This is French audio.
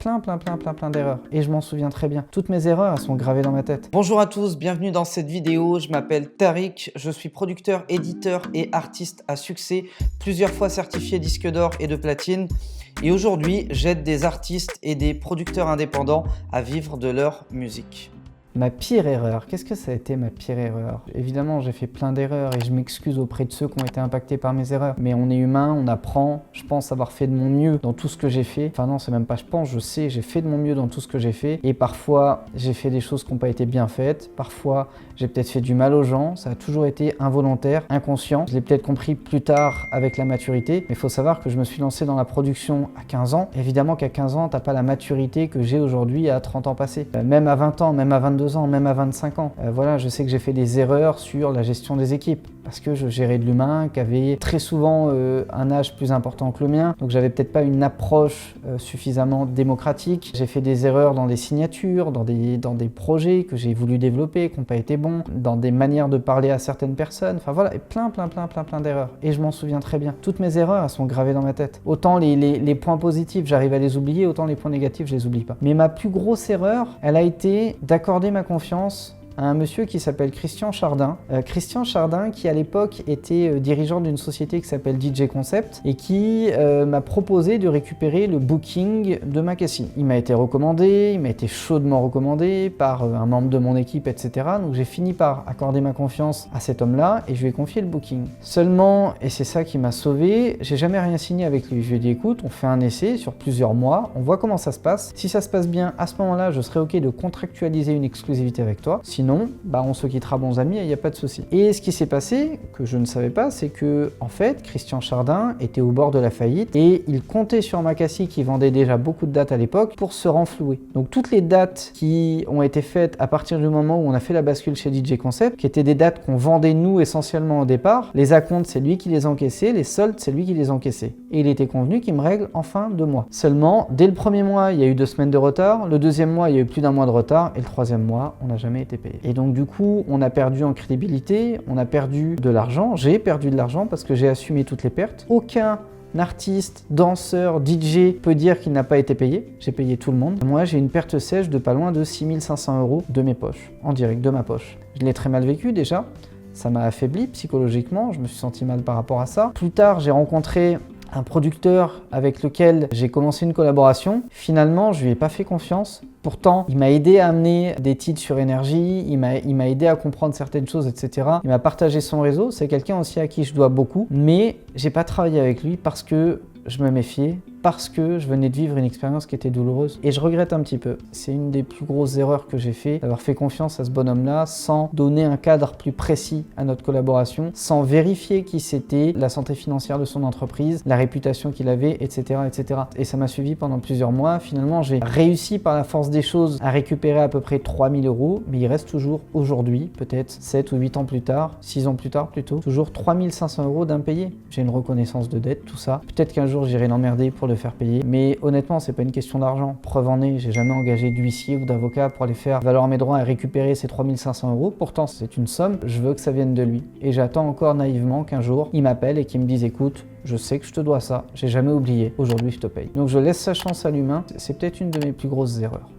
plein d'erreurs. Et je m'en souviens très bien. Toutes mes erreurs, elles sont gravées dans ma tête. Bonjour à tous, bienvenue dans cette vidéo. Je m'appelle Tariq, je suis producteur, éditeur et artiste à succès, plusieurs fois certifié disque d'or et de platine. Et aujourd'hui, j'aide des artistes et des producteurs indépendants à vivre de leur musique. Ma pire erreur, qu'est-ce que ça a été ma pire erreur? Évidemment, j'ai fait plein d'erreurs et je m'excuse auprès de ceux qui ont été impactés par mes erreurs. Mais on est humain, on apprend. Je pense avoir fait de mon mieux dans tout ce que j'ai fait. Enfin non, c'est même pas je pense, je sais, j'ai fait de mon mieux dans tout ce que j'ai fait. Et parfois, j'ai fait des choses qui n'ont pas été bien faites. Parfois, j'ai peut-être fait du mal aux gens. Ça a toujours été involontaire, inconscient. Je l'ai peut-être compris plus tard avec la maturité. Mais il faut savoir que je me suis lancé dans la production à 15 ans. Évidemment qu'à 15 ans, t'as pas la maturité que j'ai aujourd'hui à 30 ans passés. Même à 20 ans, même à 22 ans, même à 25 ans. Voilà, je sais que j'ai fait des erreurs sur la gestion des équipes parce que je gérais de l'humain qui avait très souvent un âge plus important que le mien. Donc j'avais peut-être pas une approche suffisamment démocratique. J'ai fait des erreurs dans des signatures, dans des projets que j'ai voulu développer, qui n'ont pas été bons, dans des manières de parler à certaines personnes. Enfin voilà, et plein d'erreurs. Et je m'en souviens très bien. Toutes mes erreurs, elles sont gravées dans ma tête. Autant les points positifs, j'arrive à les oublier, autant les points négatifs, je les oublie pas. Mais ma plus grosse erreur, elle a été d'accorder ma confiance à un monsieur qui s'appelle Christian Chardin. Christian Chardin qui à l'époque était dirigeant d'une société qui s'appelle DJ Concept et qui m'a proposé de récupérer le booking de Makassi. Il m'a été recommandé, il m'a été chaudement recommandé par un membre de mon équipe, etc. Donc j'ai fini par accorder ma confiance à cet homme-là et je lui ai confié le booking. Seulement, et c'est ça qui m'a sauvé, j'ai jamais rien signé avec lui. Je lui ai dit écoute, on fait un essai sur plusieurs mois, on voit comment ça se passe. Si ça se passe bien, à ce moment-là, je serai ok de contractualiser une exclusivité avec toi. Sinon, on se quittera bons amis et il n'y a pas de souci. Et ce qui s'est passé, que je ne savais pas, c'est que, en fait, Christian Chardin était au bord de la faillite et il comptait sur Makassi qui vendait déjà beaucoup de dates à l'époque pour se renflouer. Donc toutes les dates qui ont été faites à partir du moment où on a fait la bascule chez DJ Concept, qui étaient des dates qu'on vendait nous essentiellement au départ, les acomptes c'est lui qui les encaissait, les soldes c'est lui qui les encaissait. Et il était convenu qu'il me règle en fin de mois. Seulement, dès le premier mois, il y a eu 2 semaines de retard, le deuxième mois, il y a eu plus d'1 mois de retard et le troisième mois, on n'a jamais été payé. Et donc du coup, on a perdu en crédibilité, on a perdu de l'argent, j'ai perdu de l'argent parce que j'ai assumé toutes les pertes. Aucun artiste, danseur, DJ peut dire qu'il n'a pas été payé. J'ai payé tout le monde. Moi, j'ai une perte sèche de pas loin de 6 500 € de mes poches, en direct de ma poche. Je l'ai très mal vécu déjà. Ça m'a affaibli psychologiquement, je me suis senti mal par rapport à ça. Plus tard, j'ai rencontré un producteur avec lequel j'ai commencé une collaboration. Finalement, je lui ai pas fait confiance. Pourtant, il m'a aidé à amener des titres sur Énergie, il m'a aidé à comprendre certaines choses, etc. Il m'a partagé son réseau. C'est quelqu'un aussi à qui je dois beaucoup. Mais j'ai pas travaillé avec lui parce que je me méfiais, parce que je venais de vivre une expérience qui était douloureuse. Et je regrette un petit peu. C'est une des plus grosses erreurs que j'ai fait, d'avoir fait confiance à ce bonhomme-là sans donner un cadre plus précis à notre collaboration, sans vérifier qui c'était, la santé financière de son entreprise, la réputation qu'il avait, etc., etc. Et ça m'a suivi pendant plusieurs mois. Finalement, j'ai réussi par la force des choses à récupérer à peu près 3 000 €, mais il reste toujours aujourd'hui, peut-être 7 ou 8 ans plus tard, 6 ans plus tard plutôt, toujours 3 500 € d'impayés. J'ai une reconnaissance de dette, tout ça. Peut-être qu'un jour j'irai l'emmerder pour le faire payer, mais honnêtement c'est pas une question d'argent. Preuve en est, j'ai jamais engagé d'huissier ou d'avocat pour aller faire valoir mes droits et récupérer ces 3 500 €. Pourtant c'est une somme, je veux que ça vienne de lui. Et j'attends encore naïvement qu'un jour il m'appelle et qu'il me dise écoute, je sais que je te dois ça, j'ai jamais oublié, aujourd'hui je te paye. Donc je laisse sa chance à l'humain, c'est peut-être une de mes plus grosses erreurs.